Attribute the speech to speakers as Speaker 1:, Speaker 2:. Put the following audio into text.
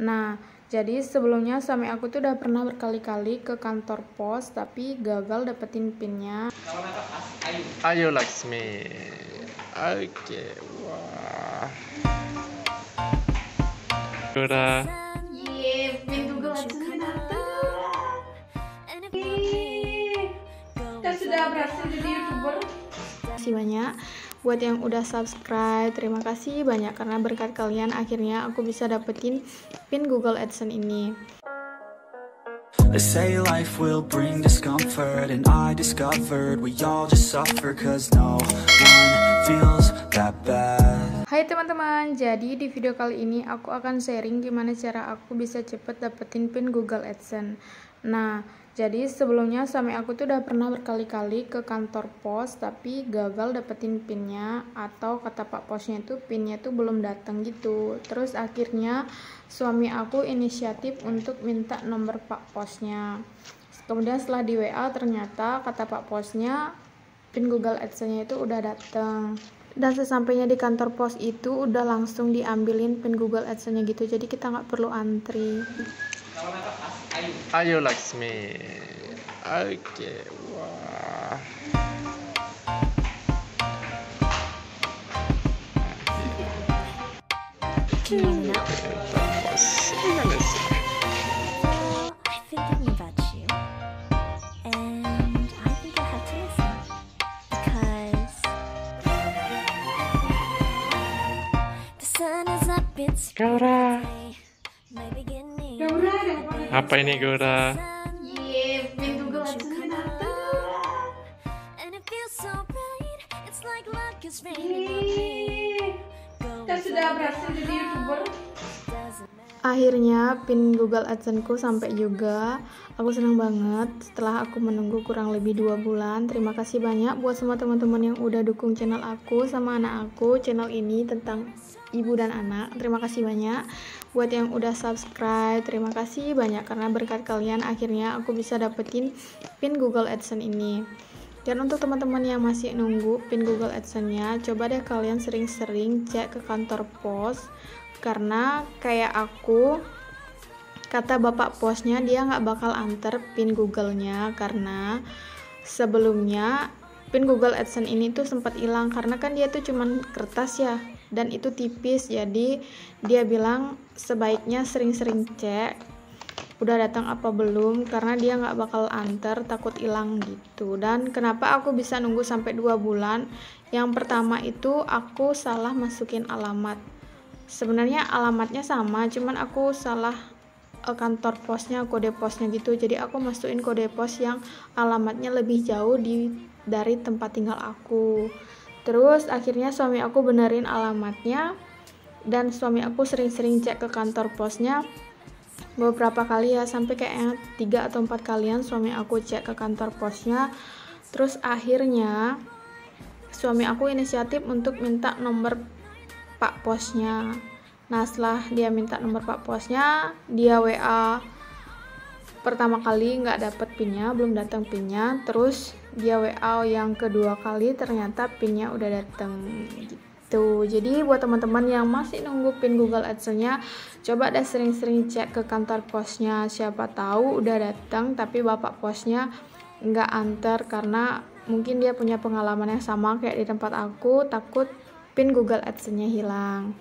Speaker 1: Nah, jadi sebelumnya suami aku tuh udah pernah berkali-kali ke kantor pos tapi gagal dapetin pinnya.
Speaker 2: Ayo Laksmi. Oke, wah. Gora.
Speaker 1: Yeay, pin Google AdSense datang. Kita sudah berhasil jadi YouTuber. Terima kasih banyak buat yang udah subscribe. Terima kasih banyak karena berkat kalian akhirnya aku bisa dapetin pin Google AdSense ini.
Speaker 3: They say life will bring discomfort, and I discovered we all just suffer cause no one feels that bad.
Speaker 1: Hai teman-teman, jadi di video kali ini aku akan sharing gimana cara aku bisa cepet dapetin pin Google AdSense. Nah, jadi sebelumnya suami aku tuh udah pernah berkali-kali ke kantor pos tapi gagal dapetin pinnya, atau kata Pak Posnya itu pinnya tuh belum datang gitu. Terus akhirnya suami aku inisiatif untuk minta nomor Pak Posnya. Kemudian setelah di WA ternyata kata Pak Posnya pin Google AdSense-nya itu udah datang. Dan sesampainya di kantor pos itu udah langsung diambilin pin Google AdSense-nya gitu. Jadi kita nggak perlu antri.
Speaker 2: Ayo Laksmi. Oke, wah.
Speaker 4: I've been thinking about you, and I think I have to listen because the sun is up, it's
Speaker 2: Gora.
Speaker 4: my beginning.
Speaker 2: Apa ini Gora?
Speaker 1: Yeay, pin Google AdSense datang.
Speaker 4: And it feels so bright, it's like luck is raining.
Speaker 1: Kita sudah berhasil jadi YouTuber.
Speaker 4: Doesn't matter.
Speaker 1: Akhirnya pin Google AdSense-ku sampai juga. Aku senang banget setelah aku menunggu kurang lebih 2 bulan. Terima kasih banyak buat semua teman-teman yang udah dukung channel aku sama anak aku. Channel ini tentang ibu dan anak. Terima kasih banyak buat yang udah subscribe. Terima kasih banyak karena berkat kalian akhirnya aku bisa dapetin pin Google AdSense ini. Dan untuk teman-teman yang masih nunggu pin Google AdSense-nya, coba deh kalian sering-sering cek ke kantor pos. Karena kayak aku, kata bapak posnya dia nggak bakal anter pin Google-nya karena sebelumnya pin Google AdSense ini tuh sempat hilang karena kan dia tuh cuman kertas ya, dan itu tipis. Jadi dia bilang sebaiknya sering-sering cek udah datang apa belum karena dia nggak bakal anter, takut hilang gitu. Dan kenapa aku bisa nunggu sampai 2 bulan? Yang pertama itu aku salah masukin alamat. Sebenarnya alamatnya sama, cuman aku salah kantor posnya, kode posnya gitu. Jadi aku masukin kode pos yang alamatnya lebih jauh dari tempat tinggal aku. Terus akhirnya suami aku benerin alamatnya, dan suami aku sering-sering cek ke kantor posnya beberapa kali ya, sampai kayaknya 3 atau 4 kalian suami aku cek ke kantor posnya. Terus akhirnya suami aku inisiatif untuk minta nomor Pak Posnya. Nah, setelah dia minta nomor Pak Posnya, dia WA pertama kali nggak dapet pinnya, belum datang pinnya. Terus dia WA yang kedua kali, ternyata pinnya udah datang gitu. Jadi buat teman-teman yang masih nunggu pin Google AdSense-nya, coba deh sering-sering cek ke kantor posnya. Siapa tahu udah datang tapi bapak posnya nggak antar karena mungkin dia punya pengalaman yang sama kayak di tempat aku, takut pin Google AdSense-nya hilang.